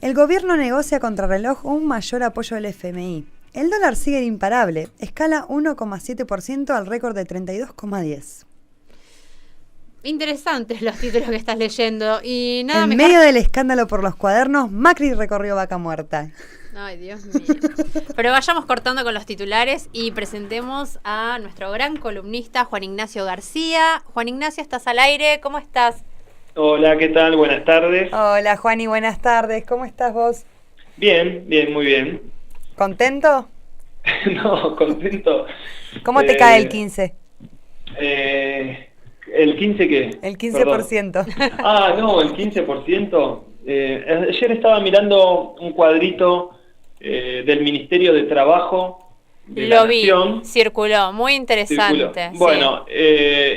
El gobierno negocia a contrarreloj un mayor apoyo del FMI. El dólar sigue imparable, escala 1,7% al récord de 32,10. Interesantes los títulos que estás leyendo. Y nada En mejor... medio del escándalo por los cuadernos, Macri recorrió Vaca Muerta. Ay, Dios mío. Pero vayamos cortando con los titulares y presentemos a nuestro gran columnista, Juan Ignacio García. Juan Ignacio, estás al aire, ¿cómo estás? Hola, ¿qué tal? Buenas tardes. Hola, Juani, buenas tardes. ¿Cómo estás vos? Bien, muy bien. ¿Contento? No, contento. ¿Cómo te cae el 15? ¿El 15 qué? El 15%. Ah, no, el 15%. Ayer estaba mirando un cuadrito del Ministerio de Trabajo de la Nación. Circuló, muy interesante. Sí. Bueno,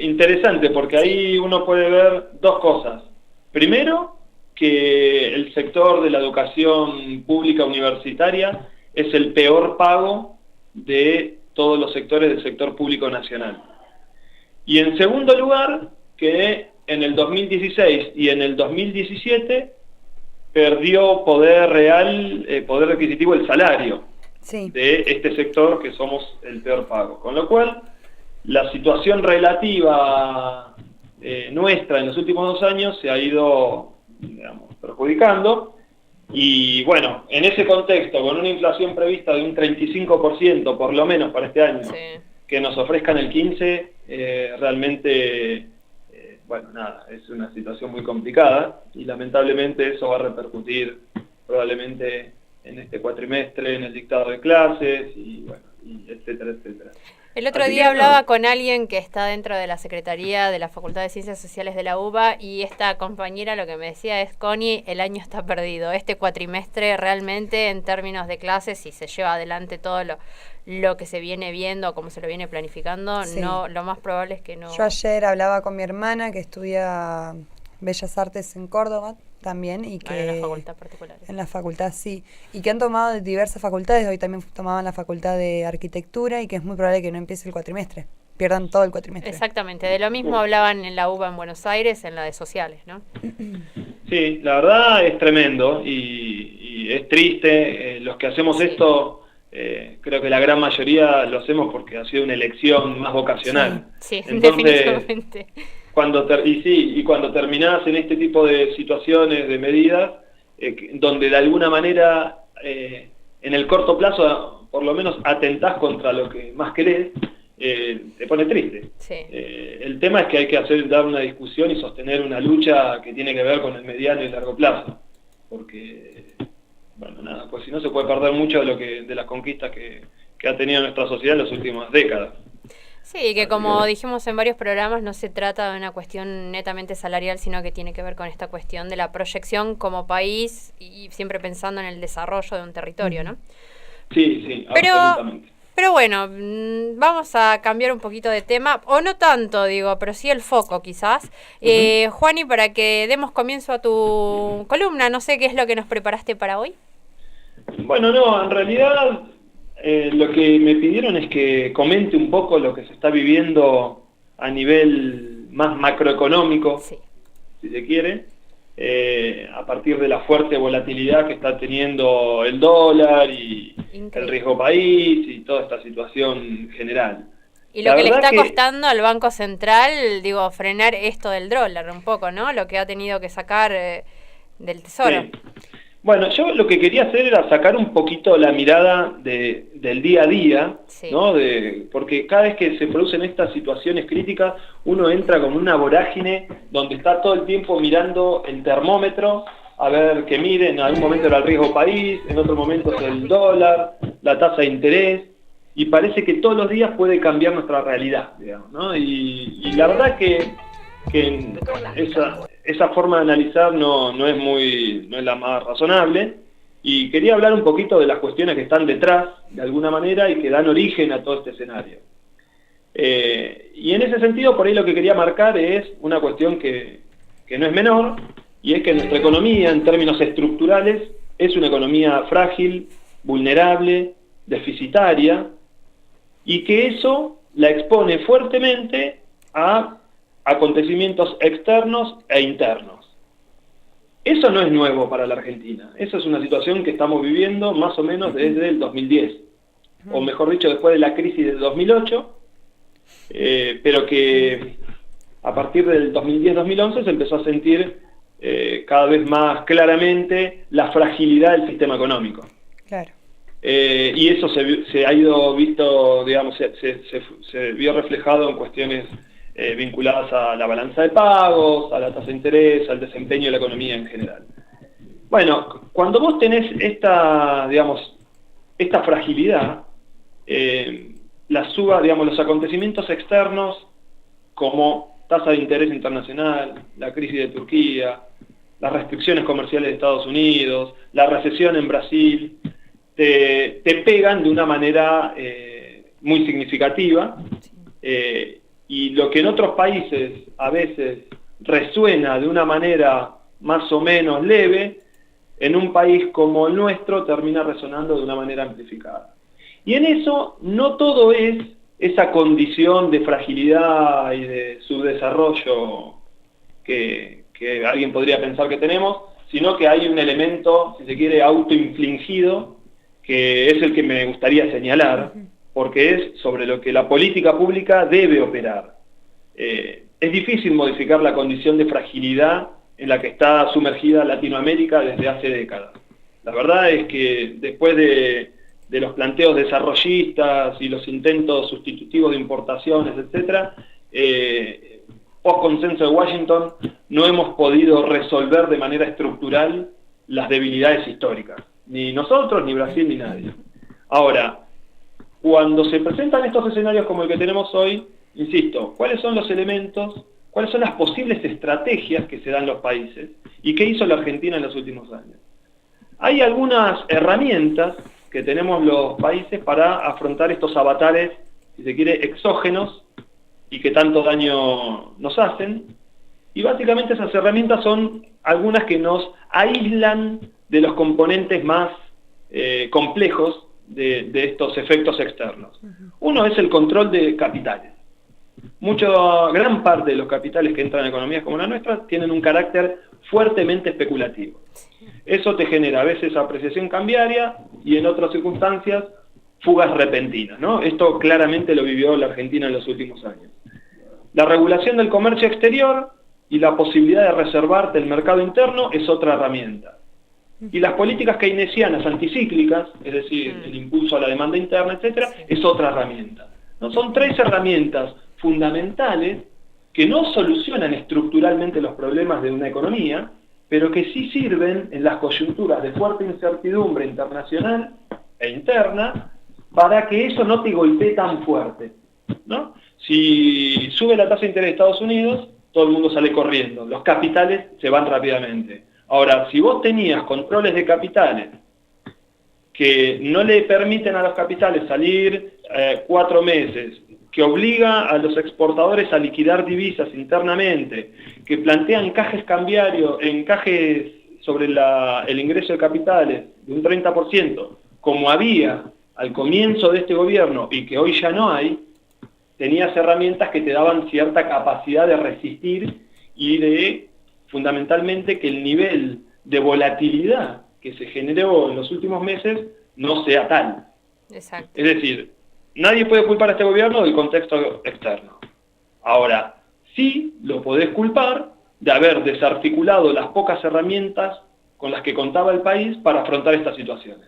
interesante porque ahí uno puede ver dos cosas. Primero, que el sector de la educación pública universitaria es el peor pago de todos los sectores del sector público nacional. Y en segundo lugar, que en el 2016 y en el 2017 perdió poder real, poder adquisitivo el salario de este sector, que somos el peor pago. Con lo cual, la situación relativa nuestra en los últimos 2 años se ha ido, digamos, perjudicando. Y bueno, en ese contexto, con una inflación prevista de un 35% por lo menos para este año, que nos ofrezcan el 15%, realmente, bueno, nada, es una situación muy complicada y lamentablemente eso va a repercutir probablemente en este cuatrimestre, en el dictado de clases y bueno, y etcétera, etcétera. El otro día hablaba con alguien que está dentro de la Secretaría de la Facultad de Ciencias Sociales de la UBA y esta compañera lo que me decía es: Connie, el año está perdido. Este cuatrimestre realmente en términos de clases, si se lleva adelante todo lo que se viene viendo, como se lo viene planificando, no, lo más probable es que no. Yo ayer hablaba con mi hermana que estudia Bellas Artes en Córdoba también y que en la facultad particular. En la facultad, sí. Y que han tomado de diversas facultades. Hoy también tomaban la facultad de arquitectura y que es muy probable que no empiece el cuatrimestre. Pierdan todo el cuatrimestre. Exactamente. De lo mismo hablaban en la UBA en Buenos Aires, en la de sociales, ¿no? Sí, la verdad es tremendo y es triste. Los que hacemos esto, creo que la gran mayoría lo hacemos porque ha sido una elección más vocacional. Sí, entonces, definitivamente. Cuando terminás en este tipo de situaciones, de medidas, donde de alguna manera en el corto plazo por lo menos atentás contra lo que más querés, te pone triste. El tema es que hay que dar una discusión y sostener una lucha que tiene que ver con el mediano y largo plazo, porque bueno, nada, pues si no se puede perder mucho de las conquistas que ha tenido nuestra sociedad en las últimas décadas. Sí, que como dijimos en varios programas, no se trata de una cuestión netamente salarial, sino que tiene que ver con esta cuestión de la proyección como país y siempre pensando en el desarrollo de un territorio, ¿no? Sí, absolutamente. Pero bueno, vamos a cambiar un poquito de tema, o no tanto, digo, pero sí el foco quizás. Juani, para que demos comienzo a tu columna, no sé qué es lo que nos preparaste para hoy. Bueno, no, en realidad lo que me pidieron es que comente un poco lo que se está viviendo a nivel más macroeconómico, si se quiere, a partir de la fuerte volatilidad que está teniendo el dólar y el riesgo país y toda esta situación general. Y lo que le está costando al Banco Central, digo, frenar esto del dólar un poco, ¿no? Lo que ha tenido que sacar del Tesoro. Sí. Bueno, yo lo que quería hacer era sacar un poquito la mirada del día a día, ¿no? Porque cada vez que se producen estas situaciones críticas, uno entra como una vorágine donde está todo el tiempo mirando el termómetro, a ver qué mide. En algún momento era el riesgo país, en otro momento es el dólar, la tasa de interés, y parece que todos los días puede cambiar nuestra realidad, digamos, ¿no? Y la verdad que esa forma de analizar no es la más razonable, y quería hablar un poquito de las cuestiones que están detrás, de alguna manera, y que dan origen a todo este escenario. Y en ese sentido, por ahí lo que quería marcar es una cuestión que no es menor, y es que nuestra economía, en términos estructurales, es una economía frágil, vulnerable, deficitaria, y que eso la expone fuertemente a acontecimientos externos e internos. Eso no es nuevo para la Argentina. Eso es una situación que estamos viviendo más o menos desde el 2010. O mejor dicho, después de la crisis del 2008, pero que a partir del 2010-2011 se empezó a sentir cada vez más claramente la fragilidad del sistema económico. Claro. Y eso se ha ido visto, digamos, se vio reflejado en cuestiones vinculadas a la balanza de pagos, a la tasa de interés, al desempeño de la economía en general. Bueno, cuando vos tenés esta, digamos, esta fragilidad, los acontecimientos externos como tasa de interés internacional, la crisis de Turquía, las restricciones comerciales de Estados Unidos, la recesión en Brasil, te pegan de una manera muy significativa, y lo que en otros países a veces resuena de una manera más o menos leve, en un país como el nuestro termina resonando de una manera amplificada. Y en eso no todo es esa condición de fragilidad y de subdesarrollo que alguien podría pensar que tenemos, sino que hay un elemento, si se quiere, autoinfligido, que es el que me gustaría señalar, porque es sobre lo que la política pública debe operar. Es difícil modificar la condición de fragilidad en la que está sumergida Latinoamérica desde hace décadas. La verdad es que después de los planteos desarrollistas y los intentos sustitutivos de importaciones, etcétera, post-consenso de Washington, no hemos podido resolver de manera estructural las debilidades históricas. Ni nosotros, ni Brasil, ni nadie. Ahora, cuando se presentan estos escenarios como el que tenemos hoy, insisto, ¿cuáles son los elementos, cuáles son las posibles estrategias que se dan en los países? ¿Y qué hizo la Argentina en los últimos años? Hay algunas herramientas que tenemos los países para afrontar estos avatares, si se quiere, exógenos, y que tanto daño nos hacen. Y básicamente esas herramientas son algunas que nos aíslan de los componentes más complejos de estos efectos externos. Uno es el control de capitales. Gran parte de los capitales que entran en economías como la nuestra tienen un carácter fuertemente especulativo. Eso te genera a veces apreciación cambiaria y en otras circunstancias fugas repentinas, ¿no? Esto claramente lo vivió la Argentina en los últimos años. La regulación del comercio exterior y la posibilidad de reservarte el mercado interno es otra herramienta. Y las políticas keynesianas anticíclicas, es decir, el impulso a la demanda interna, etcétera, es otra herramienta, ¿no? Son tres herramientas fundamentales que no solucionan estructuralmente los problemas de una economía, pero que sí sirven en las coyunturas de fuerte incertidumbre internacional e interna para que eso no te golpee tan fuerte, ¿no? Si sube la tasa de interés de Estados Unidos, todo el mundo sale corriendo, los capitales se van rápidamente. Ahora, si vos tenías controles de capitales que no le permiten a los capitales salir 4 meses, que obliga a los exportadores a liquidar divisas internamente, que plantea encajes cambiarios, encajes sobre el ingreso de capitales de un 30%, como había al comienzo de este gobierno y que hoy ya no hay, tenías herramientas que te daban cierta capacidad de resistir y de, fundamentalmente, que el nivel de volatilidad que se generó en los últimos meses no sea tal. Exacto. Es decir, nadie puede culpar a este gobierno del contexto externo. Ahora, sí lo podés culpar de haber desarticulado las pocas herramientas con las que contaba el país para afrontar estas situaciones.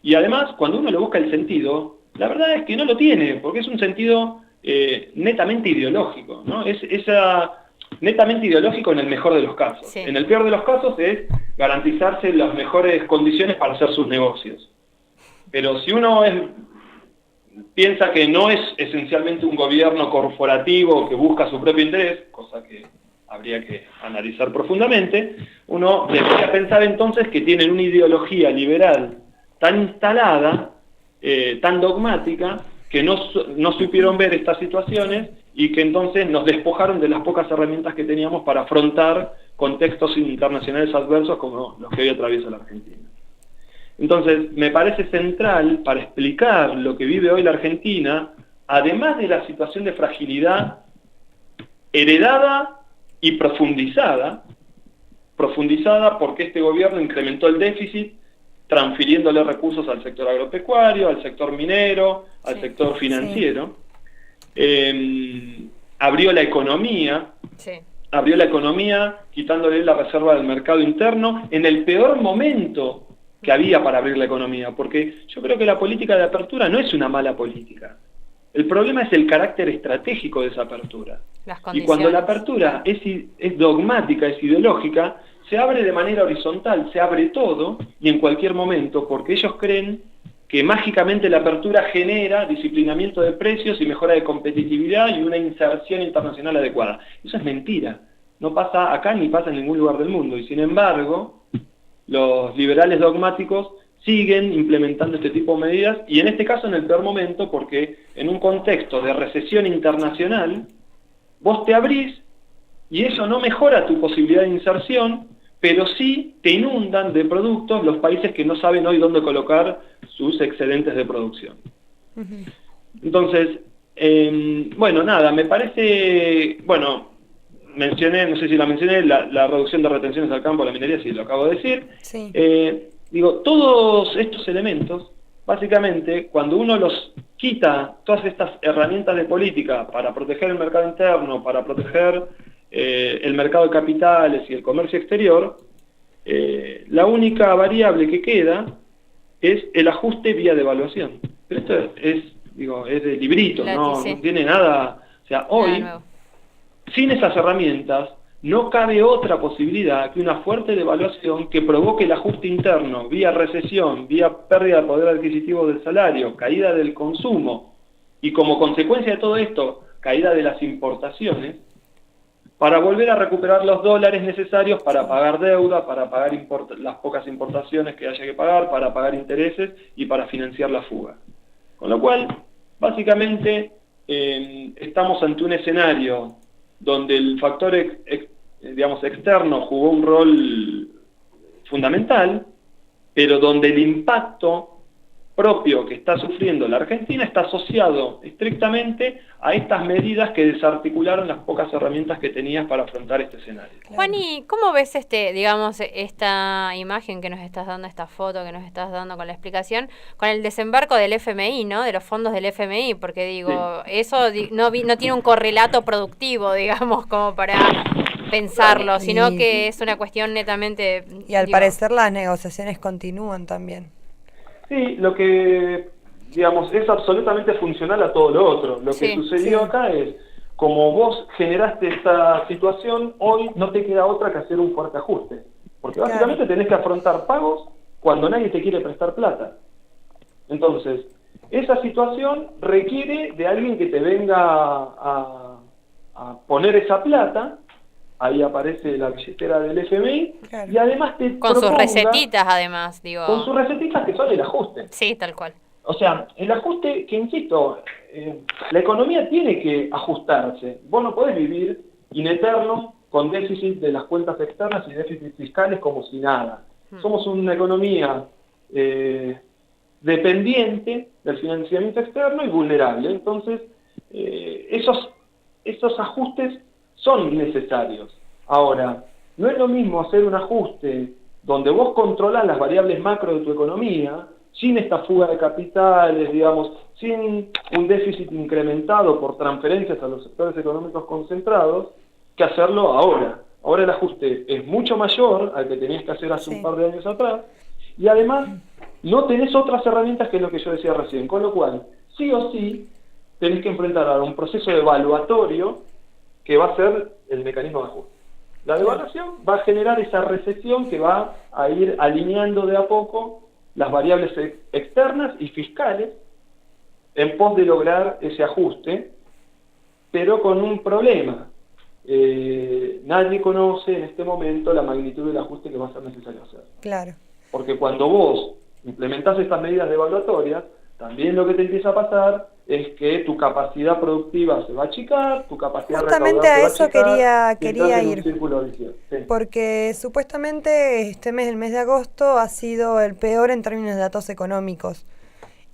Y además, cuando uno le busca el sentido, la verdad es que no lo tiene, porque es un sentido netamente ideológico, ¿no? Netamente ideológico en el mejor de los casos. Sí. En el peor de los casos es garantizarse las mejores condiciones para hacer sus negocios. Pero si uno piensa que no es esencialmente un gobierno corporativo que busca su propio interés, cosa que habría que analizar profundamente, uno debería pensar entonces que tienen una ideología liberal tan instalada, tan dogmática, que no supieron ver estas situaciones y que entonces nos despojaron de las pocas herramientas que teníamos para afrontar contextos internacionales adversos como los que hoy atraviesa la Argentina. Entonces, me parece central para explicar lo que vive hoy la Argentina, además de la situación de fragilidad heredada y profundizada, profundizada porque este gobierno incrementó el déficit transfiriéndole recursos al sector agropecuario, al sector minero, al sector financiero. Abrió la economía, quitándole la reserva del mercado interno en el peor momento que había para abrir la economía, porque yo creo que la política de apertura no es una mala política. El problema es el carácter estratégico de esa apertura. Y cuando la apertura es dogmática, es ideológica, se abre de manera horizontal, se abre todo y en cualquier momento, porque ellos creen que mágicamente la apertura genera disciplinamiento de precios y mejora de competitividad y una inserción internacional adecuada. Eso es mentira. No pasa acá ni pasa en ningún lugar del mundo. Y sin embargo, los liberales dogmáticos siguen implementando este tipo de medidas, y en este caso en el peor momento, porque en un contexto de recesión internacional, vos te abrís y eso no mejora tu posibilidad de inserción, pero sí te inundan de productos los países que no saben hoy dónde colocar sus excedentes de producción. Entonces, bueno, nada, me parece, bueno, mencioné, no sé si la mencioné, la reducción de retenciones al campo, la minería, sí, lo acabo de decir. Sí. Digo, todos estos elementos, básicamente, cuando uno los quita, todas estas herramientas de política para proteger el mercado interno, para proteger el mercado de capitales y el comercio exterior, la única variable que queda es el ajuste vía devaluación. Pero esto es de librito, no tiene nada. O sea, hoy, sin esas herramientas, no cabe otra posibilidad que una fuerte devaluación que provoque el ajuste interno, vía recesión, vía pérdida de poder adquisitivo del salario, caída del consumo, y como consecuencia de todo esto, caída de las importaciones, para volver a recuperar los dólares necesarios para pagar deuda, para pagar las pocas importaciones que haya que pagar, para pagar intereses y para financiar la fuga. Con lo cual, básicamente, estamos ante un escenario donde el factor externo jugó un rol fundamental, pero donde el impacto propio que está sufriendo la Argentina está asociado estrictamente a estas medidas que desarticularon las pocas herramientas que tenías para afrontar este escenario. Juani, ¿cómo ves esta imagen que nos estás dando, esta foto que nos estás dando con la explicación, con el desembarco del FMI, ¿no? De los fondos del FMI, porque digo, eso no tiene un correlato productivo, digamos, como para pensarlo, sino que es una cuestión netamente... Y al parecer las negociaciones continúan también. Sí, lo que, digamos, es absolutamente funcional a todo lo otro. Lo que sucedió acá es, como vos generaste esta situación, hoy no te queda otra que hacer un fuerte ajuste. Porque básicamente tenés que afrontar pagos cuando nadie te quiere prestar plata. Entonces, esa situación requiere de alguien que te venga a poner esa plata. Ahí aparece la billetera del FMI, y además te con sus recetitas, además, digo. Con sus recetitas que son el ajuste. Sí, tal cual. O sea, el ajuste que, insisto, la economía tiene que ajustarse. Vos no podés vivir in eterno con déficit de las cuentas externas y déficits fiscales como si nada. Somos una economía dependiente del financiamiento externo y vulnerable. Entonces, esos ajustes son necesarios. Ahora, no es lo mismo hacer un ajuste donde vos controlás las variables macro de tu economía, sin esta fuga de capitales, digamos, sin un déficit incrementado por transferencias a los sectores económicos concentrados, que hacerlo ahora. Ahora el ajuste es mucho mayor al que tenías que hacer hace un par de años atrás, y además no tenés otras herramientas que es lo que yo decía recién, con lo cual, sí o sí, tenés que enfrentar a un proceso evaluatorio que va a ser el mecanismo de ajuste. La devaluación va a generar esa recesión que va a ir alineando de a poco las variables externas y fiscales en pos de lograr ese ajuste, pero con un problema. Nadie conoce en este momento la magnitud del ajuste que va a ser necesario hacer. Claro. Porque cuando vos implementás estas medidas devaluatorias, también lo que te empieza a pasar es que tu capacidad productiva se va a achicar, tu capacidad justamente a eso quería ir, sí. Porque supuestamente el mes de agosto ha sido el peor en términos de datos económicos,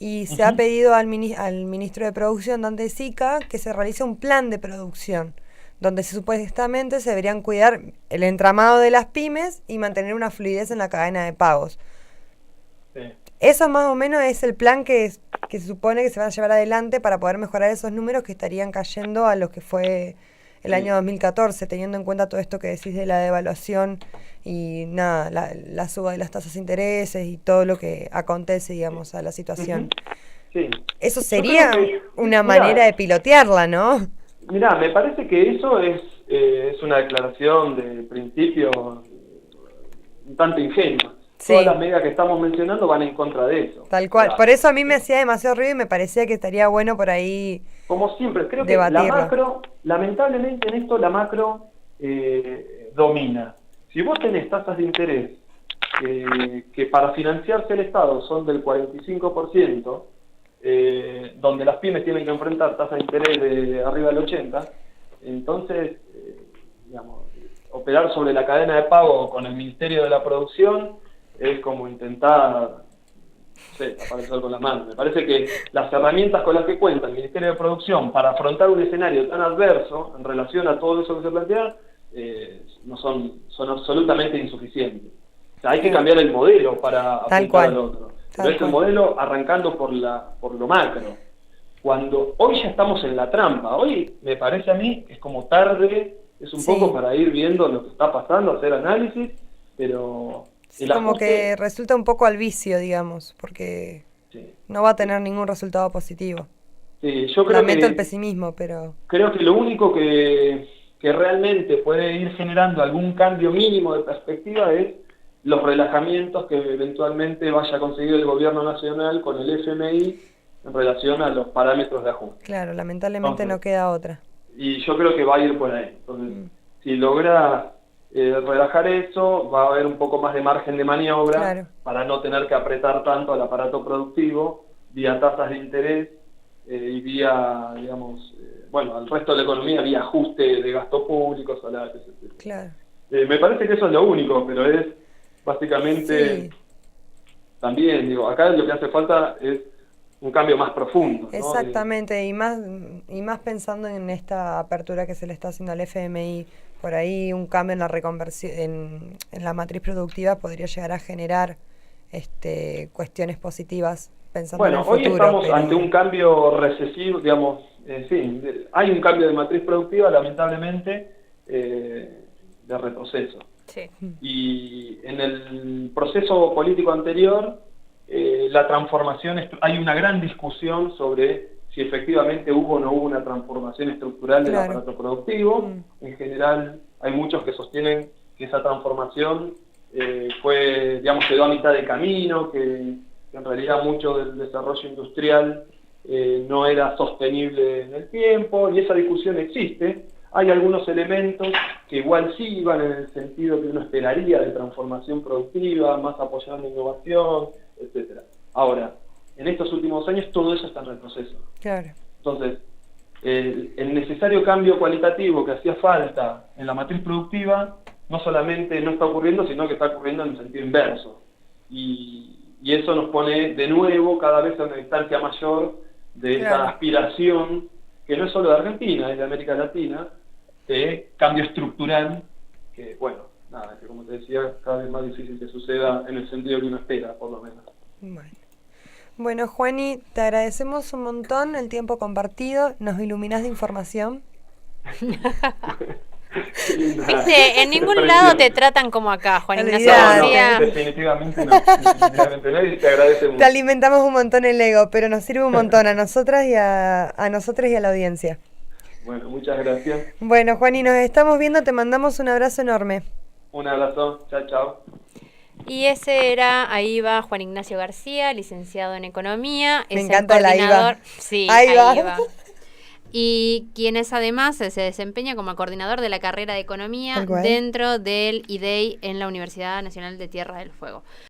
y se ha pedido al ministro de Producción, Dante Sica, que se realice un plan de producción donde supuestamente se deberían cuidar el entramado de las pymes y mantener una fluidez en la cadena de pagos. Sí. Eso más o menos es el plan que se supone que se va a llevar adelante para poder mejorar esos números que estarían cayendo a lo que fue el año 2014, teniendo en cuenta todo esto que decís de la devaluación y nada, la suba de las tasas de intereses y todo lo que acontece, digamos, a la situación. Sí. Eso sería una mirá, manera de pilotearla, ¿no? Mirá, me parece que eso es una declaración de principio un tanto ingenua. Sí. Todas las medidas que estamos mencionando van en contra de eso. Tal cual. O sea, Por eso a mí me hacía demasiado ruido y me parecía que estaría bueno por ahí como siempre, creo que debatirlo. la macro, lamentablemente en esto la macro domina. Si vos tenés tasas de interés que para financiarse el Estado son del 45%, donde las pymes tienen que enfrentar tasas de interés de arriba del 80%, entonces, digamos, operar sobre la cadena de pago con el Ministerio de la Producción es como intentar, no sé, tapar el sol con las manos. Me parece que las herramientas con las que cuenta el Ministerio de Producción para afrontar un escenario tan adverso en relación a todo eso que se plantea, no son absolutamente insuficientes. O sea, hay que cambiar el modelo para apuntar al otro. Pero es el modelo arrancando por lo macro. Cuando hoy ya estamos en la trampa, hoy me parece a mí que es como tarde, es un poco para ir viendo lo que está pasando, hacer análisis, pero sí, como que resulta un poco al vicio, digamos, porque no va a tener ningún resultado positivo. Sí, yo creo Lamento el pesimismo, pero creo que lo único que realmente puede ir generando algún cambio mínimo de perspectiva es los relajamientos que eventualmente vaya a conseguir el gobierno nacional con el FMI en relación a los parámetros de ajuste. Claro, lamentablemente no queda otra. Y yo creo que va a ir por ahí. Entonces, si logra relajar eso, va a haber un poco más de margen de maniobra para no tener que apretar tanto al aparato productivo vía tasas de interés y vía, digamos, bueno, al resto de la economía vía ajuste de gasto público, salarios, etc. Claro. Me parece que eso es lo único, pero es básicamente también, digo, acá lo que hace falta es un cambio más profundo, ¿no? Exactamente, y más pensando en esta apertura que se le está haciendo al FMI, por ahí un cambio en la reconversión, en la matriz productiva podría llegar a generar cuestiones positivas pensando en el futuro. Hoy estamos ante un cambio recesivo, digamos, sí, hay un cambio de matriz productiva, lamentablemente, de retroceso. Sí. Y en el proceso político anterior, la transformación, hay una gran discusión sobre si efectivamente hubo o no hubo una transformación estructural del aparato productivo. En general, hay muchos que sostienen que esa transformación fue, digamos, quedó a mitad de camino, que en realidad mucho del desarrollo industrial no era sostenible en el tiempo, y esa discusión existe. Hay algunos elementos que igual sí iban en el sentido que uno esperaría de transformación productiva, más apoyando innovación, etcétera. Ahora, en estos últimos años todo eso está en retroceso. Claro. Entonces, el necesario cambio cualitativo que hacía falta en la matriz productiva no solamente no está ocurriendo, sino que está ocurriendo en sentido inverso. Y eso nos pone de nuevo cada vez a una distancia mayor de esa aspiración, que no es solo de Argentina, es de América Latina, de cambio estructural, que bueno, nada, que como te decía, cada vez más difícil que suceda en el sentido que uno espera, por lo menos. Bueno, Juani, te agradecemos un montón el tiempo compartido, nos iluminás de información. Viste, en ningún lado te tratan como acá, Juan Ignacio García. Definitivamente no, y te agradece mucho. Te alimentamos un montón el ego, pero nos sirve un montón a nosotras y a nosotros y a la audiencia. Bueno, muchas gracias. Bueno, Juani, nos estamos viendo, te mandamos un abrazo enorme. Un abrazo, chao, chao. Y ahí va Juan Ignacio García, licenciado en Economía. Me encanta el coordinador. Sí, ahí va. Y quien es además se desempeña como coordinador de la carrera de Economía dentro del IDEI en la Universidad Nacional de Tierra del Fuego.